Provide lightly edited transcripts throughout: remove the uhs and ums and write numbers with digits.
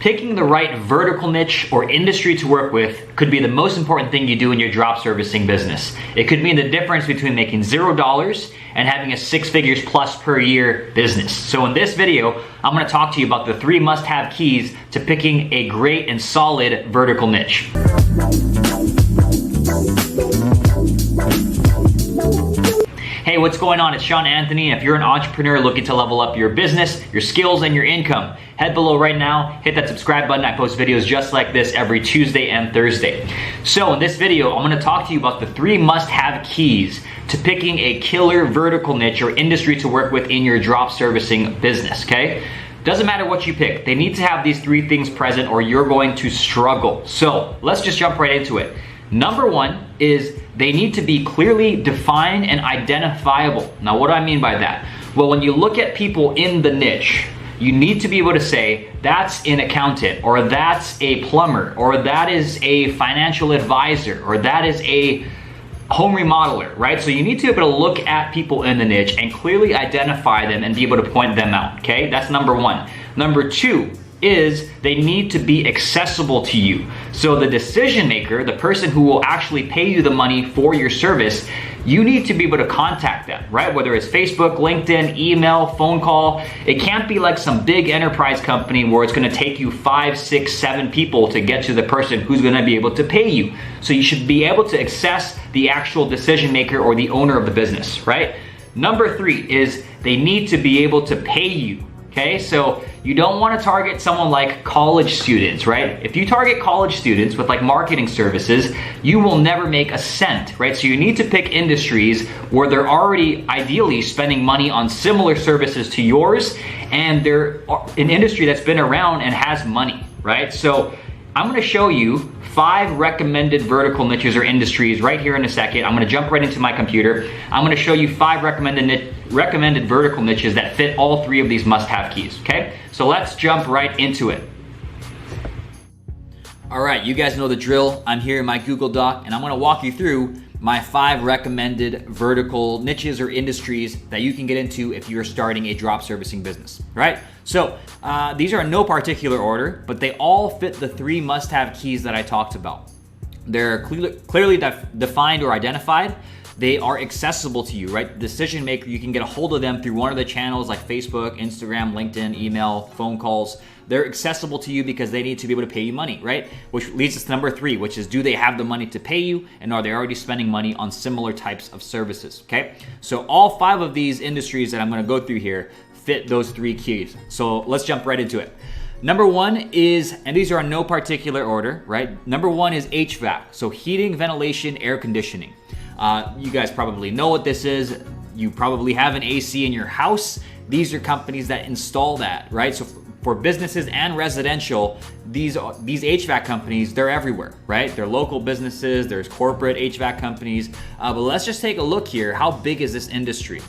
Picking the right vertical niche or industry to work with could be the most important thing you do in your drop servicing business. It could mean the difference between making $0 and having a 6 figures plus per year business. So in this video, I'm gonna talk to you about the 3 must-have keys to picking a great and solid vertical niche. Hey, what's going on? It's Sean Anthony. If you're an entrepreneur looking to level up your business, your skills, and your income, head below right now, hit that subscribe button. I post videos just like this every Tuesday and Thursday. So in this video, I'm gonna talk to you about the 3 must-have keys to picking a killer vertical niche or industry to work with in your drop servicing business, okay? Doesn't matter what you pick. They need to have these 3 things present or you're going to struggle. So let's just jump right into it. Number 1 is they need to be clearly defined and identifiable. Now, what do I mean by that? Well, when you look at people in the niche, you need to be able to say, that's an accountant, or that's a plumber, or that is a financial advisor, or that is a home remodeler, right? So you need to be able to look at people in the niche and clearly identify them and be able to point them out, okay? That's number 1. Number 2 is they need to be accessible to you. So the decision maker, the person who will actually pay you the money for your service, you need to be able to contact them, right? Whether it's Facebook, LinkedIn, email, phone call. It can't be like some big enterprise company where it's gonna take you 5, 6, 7 people to get to the person who's gonna be able to pay you. So you should be able to access the actual decision maker or the owner of the business, right? Number 3 is they need to be able to pay you. Okay, so you don't want to target someone like college students, right? If you target college students with like marketing services, you will never make a cent, right? So you need to pick industries where they're already ideally spending money on similar services to yours, and they're an industry that's been around and has money, right? So I'm going to show you 5 recommended vertical niches or industries right here in a second. I'm going to jump right into my computer. I'm going to show you 5 recommended vertical niches that fit all 3 of these must-have keys, okay? So let's jump right into it. All right, you guys know the drill. I'm here in my Google Doc, and I'm going to walk you through my 5 recommended vertical niches or industries that you can get into if you're starting a drop servicing business, right? So these are in no particular order, but they all fit the 3 must-have keys that I talked about. They're clearly defined or identified. They are accessible to you, right? Decision maker, you can get a hold of them through one of the channels like Facebook, Instagram, LinkedIn, email, phone calls. They're accessible to you because they need to be able to pay you money, right? Which leads us to number 3, which is, do they have the money to pay you, and are they already spending money on similar types of services, okay? So all 5 of these industries that I'm gonna go through here fit those 3 keys. So let's jump right into it. Number 1 is, and these are in no particular order, right? Number 1 is HVAC, so heating, ventilation, air conditioning. You guys probably know what this is. You probably have an AC in your house. These are companies that install that, right? So for businesses and residential, these HVAC companies, they're everywhere, right? They're local businesses, there's corporate HVAC companies. But let's just take a look here. How big is this industry?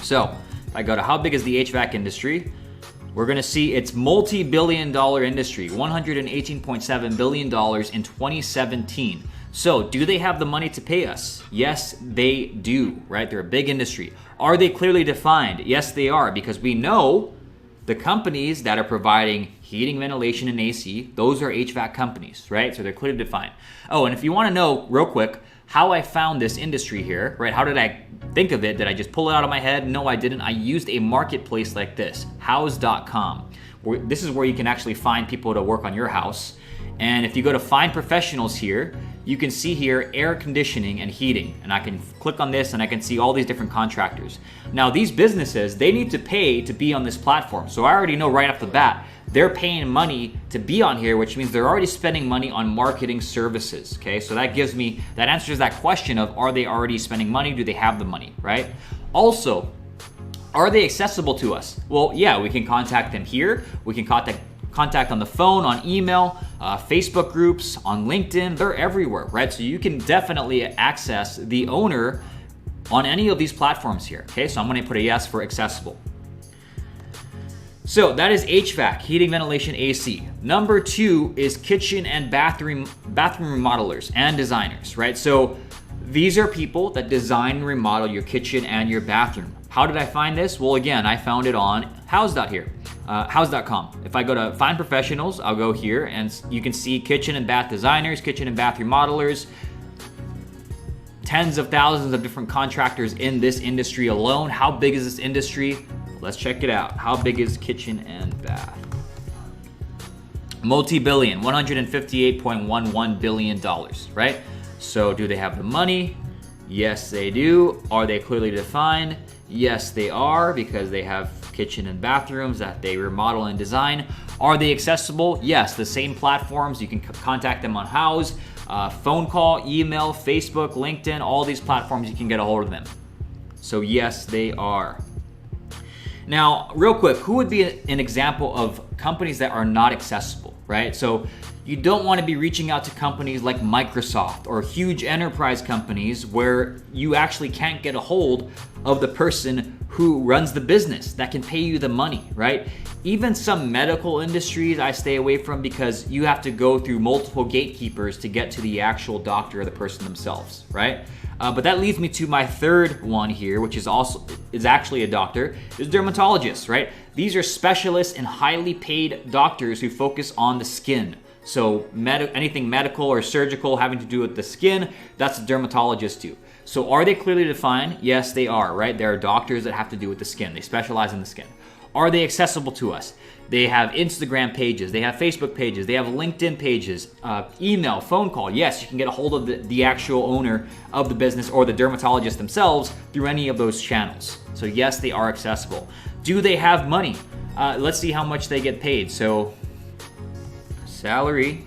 So if I go to how big is the HVAC industry, we're gonna see it's multi-billion-dollar industry, $118.7 billion in 2017. So do they have the money to pay us? Yes, they do, right? They're a big industry. Are they clearly defined? Yes, they are, because we know the companies that are providing heating, ventilation, and AC, those are HVAC companies, right? So they're clearly defined. Oh, and if you wanna know real quick how I found this industry here, right? How did I think of it? Did I just pull it out of my head? No, I didn't. I used a marketplace like this, house.com. This is where you can actually find people to work on your house. And if you go to find professionals here, you can see here air conditioning and heating. And I can click on this and I can see all these different contractors. Now these businesses, they need to pay to be on this platform. So I already know right off the bat, they're paying money to be on here, which means they're already spending money on marketing services, okay? So that answers that question of, are they already spending money? Do they have the money, right? Also, are they accessible to us? Well, yeah, we can contact them here. We can contact on the phone, on email, Facebook groups, on LinkedIn. They're everywhere, right? So you can definitely access the owner on any of these platforms here, okay? So I'm gonna put a yes for accessible. So that is HVAC, heating, ventilation, AC. Number 2 is kitchen and bathroom remodelers and designers, right? So these are people that design and remodel your kitchen and your bathroom. How did I find this? Well, again, I found it on House.here, house.com. If I go to find professionals, I'll go here and you can see kitchen and bath designers, kitchen and bath remodelers, tens of thousands of different contractors in this industry alone. How big is this industry? Let's check it out. How big is kitchen and bath? Multi-billion, $158.11 billion, right? So do they have the money? Yes, they do. Are they clearly defined? Yes, they are, because they have kitchen and bathrooms that they remodel and design. Are they accessible? Yes, the same platforms. You can contact them on Houzz, phone call, email, Facebook, LinkedIn, all these platforms, you can get a hold of them. So yes, they are. Now, real quick, who would be an example of companies that are not accessible, right? So you don't want to be reaching out to companies like Microsoft or huge enterprise companies where you actually can't get a hold of the person who runs the business that can pay you the money, right? Even some medical industries I stay away from because you have to go through multiple gatekeepers to get to the actual doctor or the person themselves, right? But that leads me to my third one here, which is actually a doctor, is dermatologists, right? These are specialists and highly paid doctors who focus on the skin. So anything medical or surgical having to do with the skin, that's what dermatologists do. So are they clearly defined? Yes, they are, right? There are doctors that have to do with the skin. They specialize in the skin. Are they accessible to us? They have Instagram pages, they have Facebook pages, they have LinkedIn pages, email, phone call. Yes, you can get a hold of the actual owner of the business or the dermatologist themselves through any of those channels. So yes, they are accessible. Do they have money? Let's see how much they get paid. So salary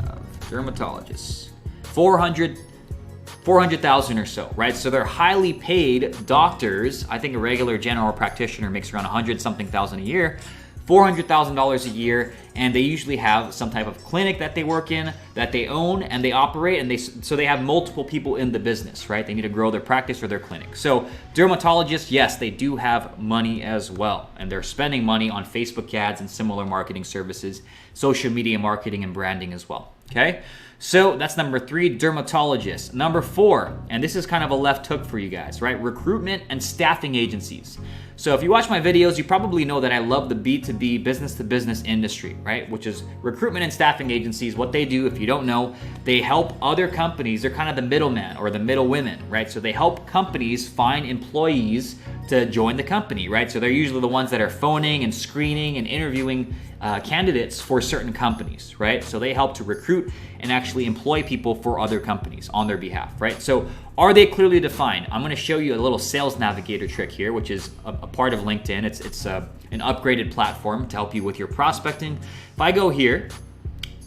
of dermatologists, 400,000 or so, right? So they're highly paid doctors. I think a regular general practitioner makes around 100-something thousand a year, $400,000 a year, and they usually have some type of clinic that they work in, that they own and they operate, and so they have multiple people in the business, right? They need to grow their practice or their clinic. So dermatologists, yes, they do have money as well, and they're spending money on Facebook ads and similar marketing services, social media marketing and branding as well, okay? So that's number 3, dermatologists. Number 4, and this is kind of a left hook for you guys, right? Recruitment and staffing agencies. So if you watch my videos, you probably know that I love the B2B, business-to-business industry, right? Which is recruitment and staffing agencies. What they do, if you don't know, they help other companies. They're kind of the middleman or the middle women, right? So they help companies find employees to join the company, right? So they're usually the ones that are phoning and screening and interviewing candidates for certain companies, right? So they help to recruit and actually employ people for other companies on their behalf, right? So are they clearly defined? I'm gonna show you a little sales navigator trick here, which is a part of LinkedIn. It's an upgraded platform to help you with your prospecting. If I go here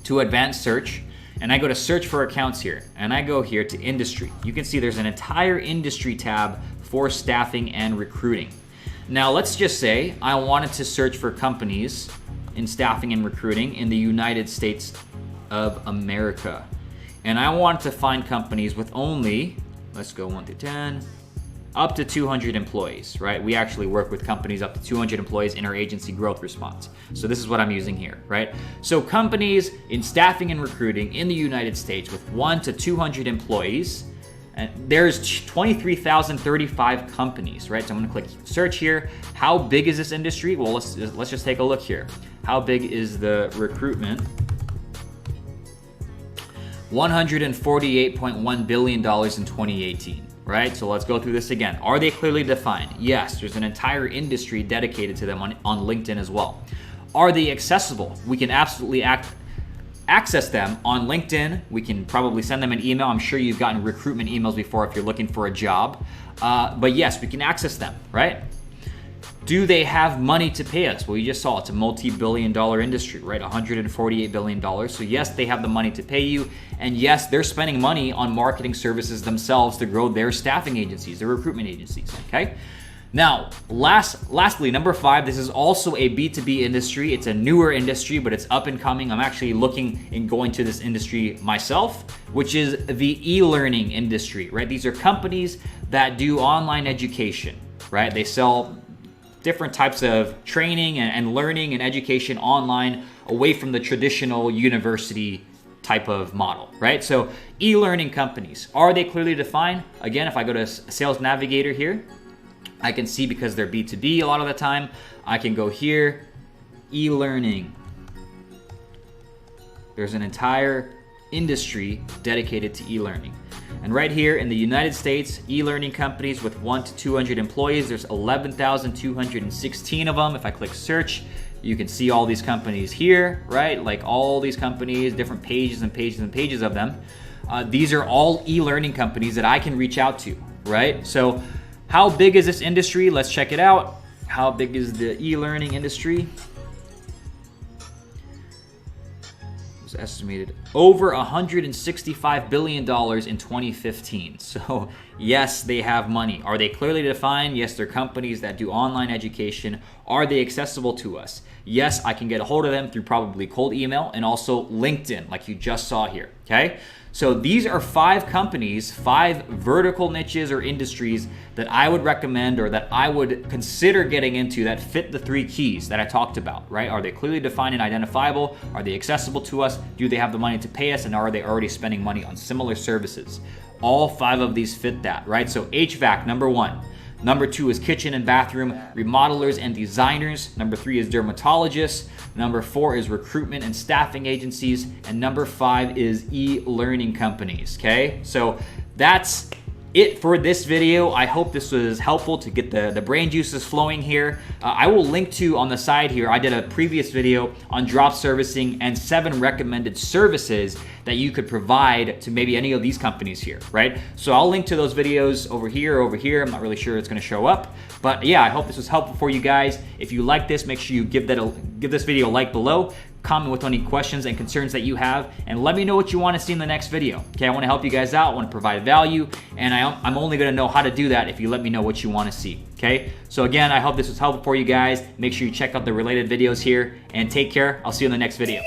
to advanced search, and I go to search for accounts here, and I go here to industry, you can see there's an entire industry tab for staffing and recruiting. Now let's just say I wanted to search for companies in staffing and recruiting in the United States of America. And I want to find companies with only, let's go 1 through 10, up to 200 employees, right? We actually work with companies up to 200 employees in our agency Growth Response. So this is what I'm using here, right? So companies in staffing and recruiting in the United States with 1 to 200 employees, and there's 23,035 companies, right? So I'm gonna click search here. How big is this industry? Well, let's just take a look here. How big is the recruitment? $148.1 billion in 2018, right? So let's go through this again. Are they clearly defined? Yes, there's an entire industry dedicated to them on LinkedIn as well. Are they accessible? We can absolutely access them on LinkedIn. We can probably send them an email. I'm sure you've gotten recruitment emails before if you're looking for a job. But yes, we can access them, right? Do they have money to pay us? Well, you just saw it's a multi-billion-dollar industry, right? $148 billion. So yes, they have the money to pay you. And yes, they're spending money on marketing services themselves to grow their staffing agencies, their recruitment agencies, okay? Now, lastly, number 5, this is also a B2B industry. It's a newer industry, but it's up and coming. I'm actually looking and going to this industry myself, which is the e-learning industry, right? These are companies that do online education, right? They sell different types of training and learning and education online away from the traditional university type of model, right? So e-learning companies, are they clearly defined? Again, if I go to Sales Navigator here, I can see because they're B2B a lot of the time. I can go here, e-learning. There's an entire industry dedicated to e-learning. And right here in the United States, e-learning companies with 1 to 200 employees, there's 11,216 of them. If I click search, you can see all these companies here, right? Like all these companies, different pages and pages and pages of them. These are all e-learning companies that I can reach out to, right? So how big is this industry? Let's check it out. How big is the e-learning industry? It was estimated over $165 billion in 2015. So yes, they have money. Are they clearly defined? Yes, they're companies that do online education. Are they accessible to us? Yes, I can get a hold of them through probably cold email and also LinkedIn, like you just saw here, okay? So these are 5 companies, 5 vertical niches or industries that I would recommend or that I would consider getting into that fit the 3 keys that I talked about, right? Are they clearly defined and identifiable? Are they accessible to us? Do they have the money to pay us? And are they already spending money on similar services? All 5 of these fit that, right? So HVAC, number 1. Number 2 is kitchen and bathroom remodelers and designers. Number 3 is dermatologists. Number 4 is recruitment and staffing agencies. And number 5 is e-learning companies, okay? So that's it for this video. I hope this was helpful to get the brain juices flowing here. I will link to on the side here, I did a previous video on drop servicing and 7 recommended services that you could provide to maybe any of these companies here, right? So I'll link to those videos over here. I'm not really sure it's gonna show up, but yeah, I hope this was helpful for you guys. If you like this, make sure you give this video a like below. Comment with any questions and concerns that you have, and let me know what you want to see in the next video. Okay, I want to help you guys out, I want to provide value, and I'm only going to know how to do that if you let me know what you want to see. Okay, so again, I hope this was helpful for you guys. Make sure you check out the related videos here, and take care. I'll see you in the next video.